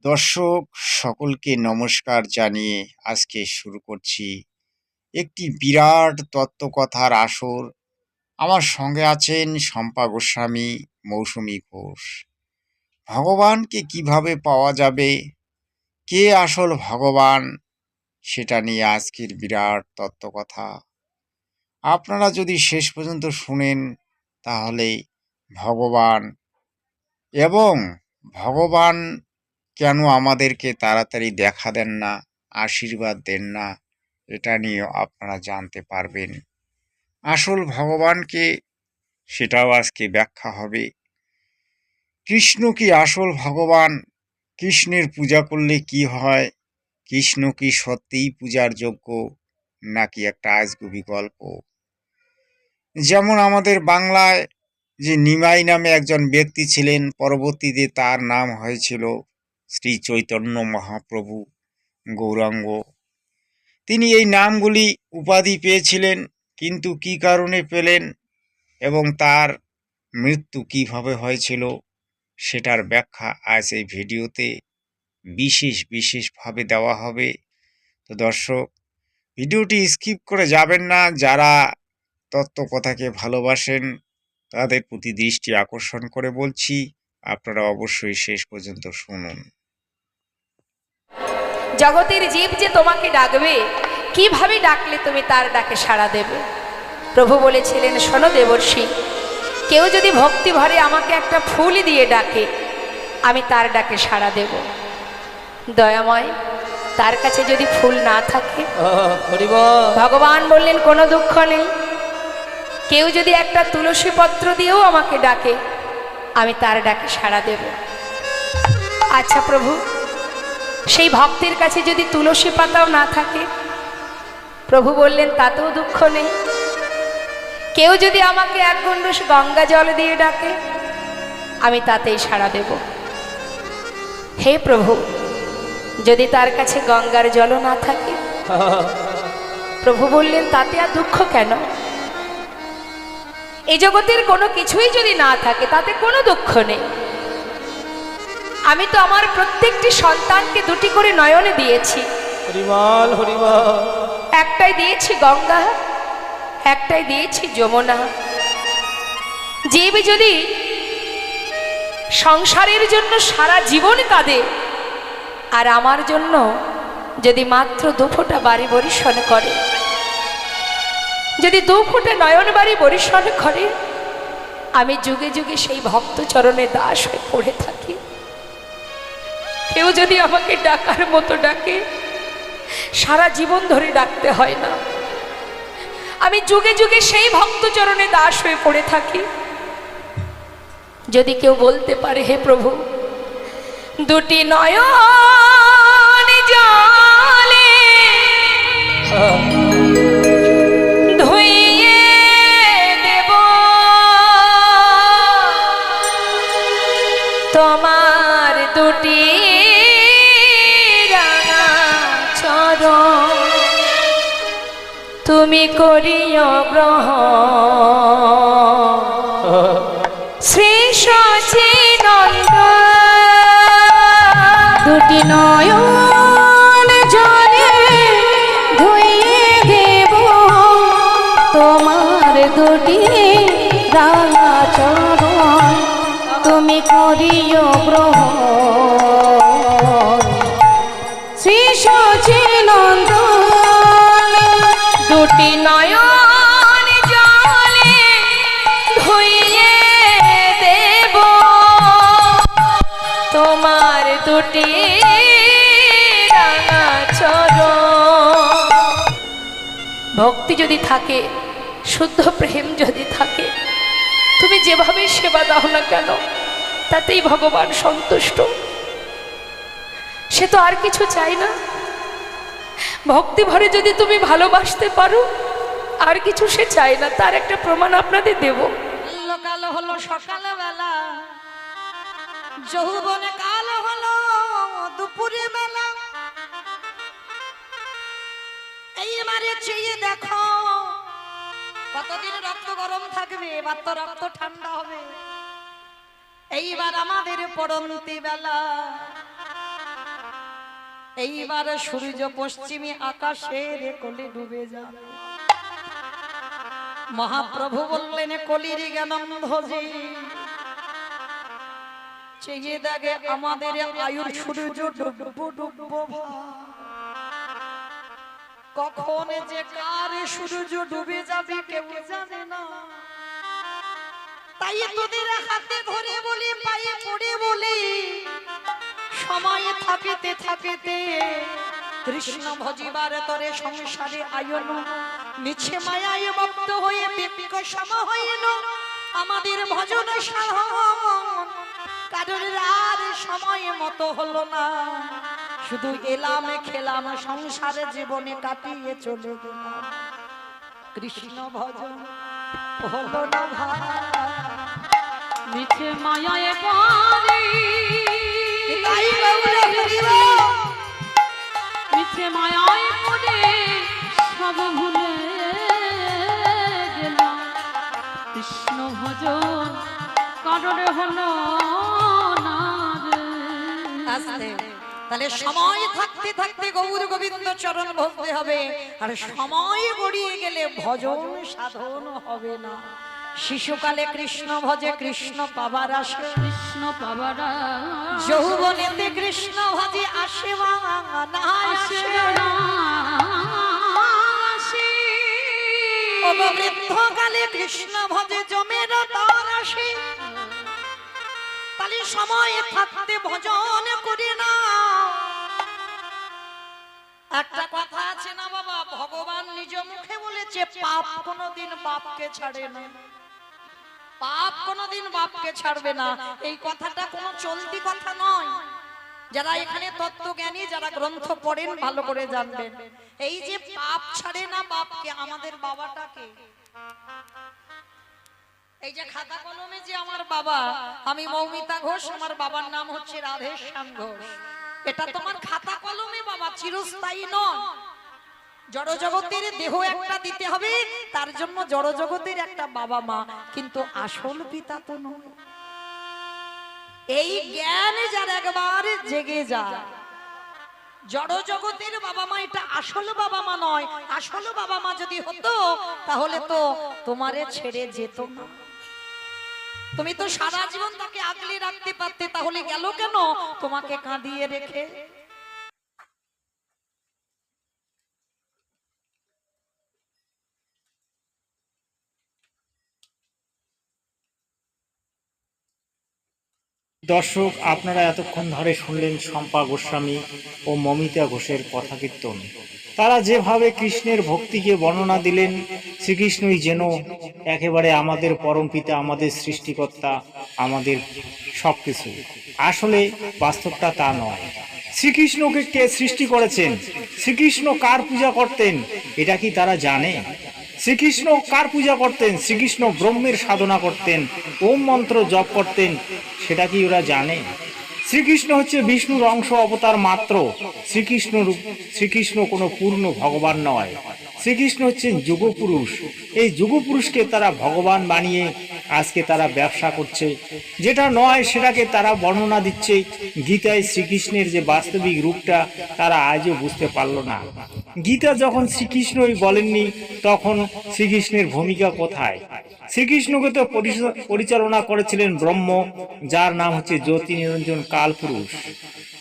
দর্শক সকলকে নমস্কার জানিয়ে আজকে শুরু করছি একটি বিরাট তত্ত্বকথার আসর। আমার সঙ্গে আছেন শম্পা গোস্বামী, মৌসুমী ঘোষ। ভগবানকে কিভাবে পাওয়া যাবে, কে আসল ভগবান, সেটা নিয়ে আজকের বিরাট তত্ত্বকথা। আপনারা যদি শেষ পর্যন্ত শুনেন তাহলে ভগবান এবং ভগবান কেন আমাদেরকে তাড়াতাড়ি দেখা দেন না, আশীর্বাদ দেন না, এটা নিয়েও আপনারা জানতে পারবেন। আসল ভগবানকে সেটাও আজকে ব্যাখ্যা হবে। কৃষ্ণ কি আসল ভগবান? কৃষ্ণের পূজা করলে কি হয়? কৃষ্ণ কি সত্যিই পূজার যোগ্য নাকি একটা আজগুবি গল্প? যেমন আমাদের বাংলায় যে নিমাই নামে একজন ব্যক্তি ছিলেন, পরবর্তীতে তার নাম হয়েছিল শ্রী চৈতন্য মহাপ্রভু গৌরাঙ্গ। তিনি এই নামগুলি উপাধি পেয়েছিলেন, কিন্তু কি কারণে পেলেন এবং তার মৃত্যু কিভাবে হয়েছিল সেটার ব্যাখ্যা আজ এই ভিডিওতে বিশেষভাবে দেওয়া হবে। তো দর্শক, ভিডিওটি স্কিপ করে যাবেন না। যারা তত্ত্বকথাকে ভালোবাসেন তাদের প্রতি দৃষ্টি আকর্ষণ করে বলছি, আপনারা অবশ্যই শেষ পর্যন্ত শুনুন। জগতের জীব যে তোমাকে ডাকবে, কিভাবে ডাকলে তুমি তার ডাকে সাড়া দেবে? প্রভু বলেছিলেন, শোনো দেবর্ষি, কেউ যদি ভক্তি ভরে আমাকে একটা ফুল দিয়ে ডাকে, আমি তার ডাকে সাড়া দেব। দয়াময়, তার কাছে যদি ফুল না থাকে, ভগবান বললেন কোনো দুঃখ নেই, কেউ যদি একটা তুলসী পত্র দিয়েও আমাকে ডাকে, আমি তার ডাকে সাড়া দেব। আচ্ছা প্রভু, সেই ভক্তের কাছে যদি তুলসী পাতাও না থাকে, প্রভু বললেন তাতেও দুঃখ নেই, কেউ যদি আমাকে এক গণ্ডূষ গঙ্গা জল দিয়ে ডাকে, আমি তাতেই সাড়া দেব। হে প্রভু, যদি তার কাছে গঙ্গার জলও না থাকে, প্রভু বললেন তাতে আর দুঃখ কেন? এই জগতের কোনো কিছুই যদি না থাকে তাতে কোনো দুঃখ নেই। আমি তো আমার প্রত্যেকটি সন্তানকে দুটি করে নয়নে দিয়েছি। হরিবল হরিবল। একটাই দিয়েছি গঙ্গা, একটাই দিয়েছি যমুনা। জীব যদি সংসারের জন্য সারা জীবন কাঁদে, আর আমার জন্য যদি মাত্র দুফোঁটা বাড়ি বরিশন করে, যদি দুফোঁটা নয়ন বাড়ি বরিশন করে, আমি যুগে যুগে সেই ভক্ত চরণে দাস হয়ে পড়ে থাকি। কেউ যদি আমাকে ডাকার মতো ডাকে, সারা জীবন ধরে ডাকতে হয় না, আমি যুগে যুগে সেই ভক্ত চরণে দাস হয়ে পড়ে থাকি। যদি কেউ বলতে পারে, হে প্রভু, দুটি নয়ন জলে ধুইয়ে দেব তোমার দুটি রাঙা চরণ, তুমি করিও গ্রহণ শ্রী সচিনন্দন। দুটি নয়ন জলে ধুইয়ে দেব তোমার দুটি রাঙা চরণ, তুমি করিও গ্রহণ শ্রী সচিনন্দন। দুটি নয়ন জলে ধুইয়ে দেব তোমার দুটি রাঙা চরণ। ভক্তি যদি থাকে, শুদ্ধ প্রেম যদি থাকে, তুমি যেভাবে সেবা দাও না কেন, তাতেই ভগবান সন্তুষ্ট। সে তো আর কিছু চাই না। ভক্তি ভরে যদি তুমি ভালোবাসতে পারো, আর কিছু সে চায় না। তার একটা প্রমাণ আপনাদের দেব। কালো হলো সকালবেলা, যৌবনে কালো হলো দুপুরে বেলা, এইবারে চেয়ে দেখো কতদিন রক্ত গরম থাকবে, এবার তো রক্ত ঠান্ডা হবে। এইবার আমাদের পড়ন্তি বেলা, এইবার সূর্য পশ্চিমে আকাশের কোলে ডুবে যাবে। মহাপ্রভু বললেন কলির জ্ঞানন্ধজি চেয়ে দেখে আমাদের আয়ুর সূর্য ডুববো ডুববো কখন যে কার সূর্য ডুবে যাবে কেউ জানে না। তাই তোদের হাতে ধরে বলি পায়ে পড়ে বলি সময় থাকিতে থাকিতে কৃষ্ণ ভজিবার তরে সংসারে আয়ন মিছে মায়ায় মত্ত হয়ে বিপিক সম হইল আমাদের ভজন সাধন কারণ আর সময় মতো হলো না শুধু এলাম খেলাম সংসারে জীবনে কাটিয়ে চলে গেলাম কৃষ্ণ ভজন হলো না ভাই মিছে মায়ায় পড়ে তাই বাবুরা হরিব মিছে মায়ায় পড়ে সব ভুলে গেলাম কৃষ্ণ ভজন কারণে হলো না রে। আস্তে তাহলে সময় থাকতে থাকতে গৌর গোবিন্দ চরণ ভজতে হবে আর সময় গড়িয়ে গেলে ভজন সাধন হবে না। শিশুকালে কৃষ্ণ ভজে কৃষ্ণ পাবার আসে কৃষ্ণ পাবার যৌবনেতে কৃষ্ণ ভজে আসে না আসে না। বৃদ্ধকালে কৃষ্ণ ভজে জমের তার আসে তাহলে সময় থাকতে ভজন করে না। একটা কথা আছে না বাবা ভগবান নিজ মুখে বলেছে পাপ কোনোদিন বাপকে ছাড়ে না পাপ কোনোদিন বাপকে ছাড়বে না। এই কথাটা কোনো চলতি কথা নয়। যারা এখানে তত্ত্বজ্ঞানী যারা গ্রন্থ পড়েন ভালো করে জানবেন এই যে পাপ ছাড়ে না বাপকে আমাদের বাবাটাকে এই যে খাতা কলমে যে আমার বাবা আমি মৌমিতা ঘোষ আমার বাবার নাম হচ্ছে রাধেশ্যাম ঘোষ এটা তোমার খাতা কলমে বাবা চিরস্থায়ী নয়। জড় জগতের দেহ একটা দিতে হবে তার জন্য জড় জগতের একটা বাবা মা কিন্তু আসল পিতা তো নয়। এই জ্ঞান যার একবার জেগে যায় জড় জগতের বাবা মা এটা আসল বাবা মা নয়। আসল বাবা মা যদি হতো তাহলে তো তোমারে ছেড়ে যেত না তুমি তো সারা জীবন তাকে আগলে রাখতে পারতে তাহলে গেল কেন তোমাকে কাঁদিয়ে রেখে। দর্শক আপনারা এতক্ষণ ধরে শুনলেন শম্পা গোস্বামী ও মমিতা ঘোষের কথা কীর্তন। তারা যেভাবে কৃষ্ণের ভক্তিকে বর্ণনা দিলেন শ্রীকৃষ্ণই যেন একেবারে আমাদের পরমপিতা আমাদের সৃষ্টিকর্তা আমাদের সবকিছু। আসলে বাস্তবটা তা নয়। শ্রীকৃষ্ণকে কে সৃষ্টি করেছেন শ্রীকৃষ্ণ কার পূজা করতেন এটা কি তারা জানে? শ্রীকৃষ্ণ কার পূজা করতেন? শ্রীকৃষ্ণ ব্রহ্মের সাধনা করতেন ওম মন্ত্র জপ করতেন সেটা কি ওরা জানে? শ্রীকৃষ্ণ হচ্ছে বিষ্ণুর অংশ অবতার মাত্র। শ্রীকৃষ্ণ কোনো পূর্ণ ভগবান নয়। শ্রীকৃষ্ণ হচ্ছেন যুগপুরুষ। এই যুগপুরুষকে তারা ভগবান বানিয়ে আজকে তারা ব্যবসা করছে যেটা নয় সেটাকে তারা বর্ণনা দিচ্ছে গীতায়। শ্রীকৃষ্ণের যে বাস্তবিক রূপটা তারা আজও বুঝতে পারল না। গীতা যখন শ্রীকৃষ্ণই বলেননি তখন শ্রীকৃষ্ণের ভূমিকা কোথায়? শ্রীকৃষ্ণকে তো পরিচালনা করেছিলেন ব্রহ্ম যার নাম হচ্ছে জ্যোতি নিরঞ্জন কালপুরুষ।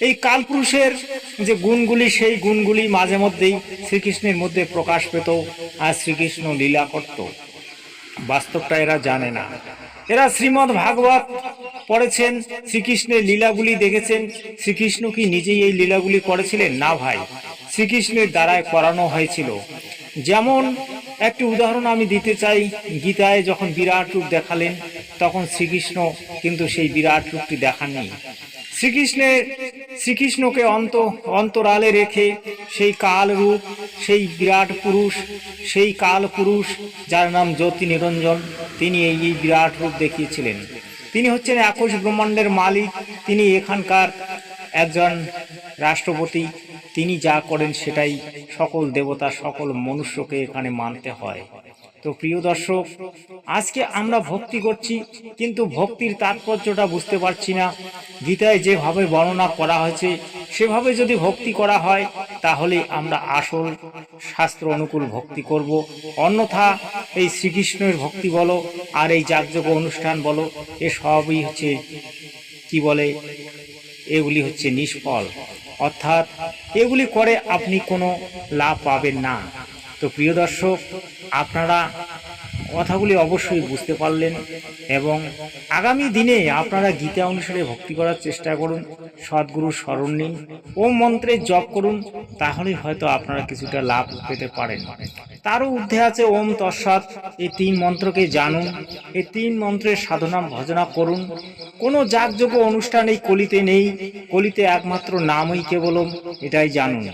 এই কালপুরুষের যে গুণগুলি সেই গুণগুলি মাঝে মধ্যেই শ্রীকৃষ্ণের মধ্যে প্রকাশ পেত আর শ্রীকৃষ্ণ লীলা করত। বাস্তবটা এরা জানে না। এরা শ্রীমদ্ ভাগবত পড়েছেন শ্রীকৃষ্ণের লীলাগুলি দেখেছেন। শ্রীকৃষ্ণ কি নিজেই এই লীলাগুলি করেছিলেন? না ভাই, শ্রীকৃষ্ণের দ্বারাই করানো হয়েছিল। যেমন একটি উদাহরণ আমি দিতে চাই, গীতায় যখন বিরাট রূপ দেখালেন তখন শ্রীকৃষ্ণ কিন্তু সেই বিরাট রূপটি দেখাননি। শ্রীকৃষ্ণকে অন্তরালে রেখে সেই কাল রূপ, সেই বিরাট পুরুষ, সেই কাল পুরুষ যার নাম জ্যোতি নিরঞ্জন, তিনি এই বিরাট রূপ দেখিয়েছিলেন। তিনি হচ্ছেন একুশ ব্রহ্মাণ্ডের মালিক। তিনি এখানকার একজন রাষ্ট্রপতি। তিনি যা করেন সেটাই সকল দেবতা সকল মনুষ্যকে এখানে মানতে হয়। তো প্রিয় দর্শক, আজকে আমরা ভক্তি করছি কিন্তু ভক্তির তাৎপর্যটা বুঝতে পারছি না। গীতায় যেভাবে বর্ণনা করা হয়েছে সেভাবে যদি ভক্তি করা হয় তাহলে আমরা আসল শাস্ত্র অনুকূল ভক্তি করব। অন্যথা এই শ্রীকৃষ্ণের ভক্তি বলো আর এই যাগযজ্ঞ অনুষ্ঠান বলো, এ সবই হচ্ছে কি বলে, এগুলি হচ্ছে নিষ্ফল, অর্থাৎ এগুলি করে আপনি কোনো লাভ পাবেন না। তো প্রিয় দর্শক, আপনারা কথাগুলি অবশ্যই বুঝতে পারলেন এবং আগামী দিনে আপনারা গীতা অনুসারে ভক্তি করার চেষ্টা করুন, সদ্গুরুর শরণ নিন, ওম মন্ত্রের জপ করুন, তাহলে হয়তো আপনারা কিছুটা লাভ পেতে পারেন। তারও ঊর্ধ্বে আছে ওম তৎসৎ, এই 3 মন্ত্রকে জানুন, এই 3 মন্ত্রের সাধনা ভজনা করুন। কোনো যাগযজ্ঞ অনুষ্ঠান এই কলিতে নেই, কলিতে একমাত্র নামই কেবলম, এটাই জানুন।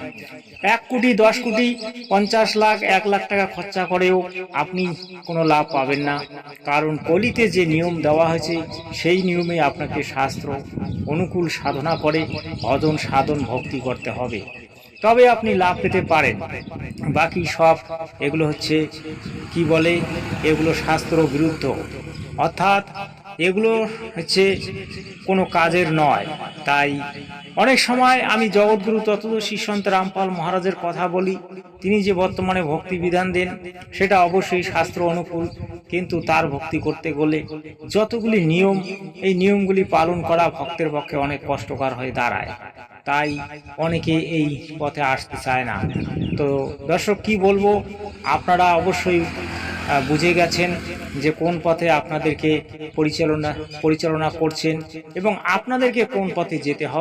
1 কোটি 10 কোটি 50 লাখ 1 লাখ টাকা খরচা করেও আপনি কোনো লাভ পাবেন না, কারণ কলিতে যে নিয়ম দেওয়া হয়েছে সেই নিয়মে আপনাকে শাস্ত্র অনুকূল সাধনা করে ভজন সাধন ভক্তি করতে হবে, তবে আপনি লাভ পেতে পারেন। বাকি সব এগুলো হচ্ছে কি বলে, এগুলো শাস্ত্র বিরুদ্ধ, অর্থাৎ এগুলো হচ্ছে কোনো কাজের নয়। তাই অনেক সময় আমি জগৎগুরু তত্ত্বদর্শী সন্ত রামপাল মহারাজের কথা বলি, তিনি যে বর্তমানে ভক্তি বিধান দেন সেটা অবশ্যই শাস্ত্র অনুকূল, কিন্তু তার ভক্তি করতে গেলে যতগুলি নিয়ম, এই নিয়মগুলি পালন করা ভক্তের পক্ষে অনেক কষ্টকর হয়ে দাঁড়ায়, তাই অনেকে এই পথে আসতে চায় না। তো দর্শক, কি বলবো, আপনারা অবশ্যই বুঝে গেছেন যে কোন পথে আপনাদেরকে পরিচালনা করছেন এবং আপনাদেরকে কোন পথে যেতে হবে।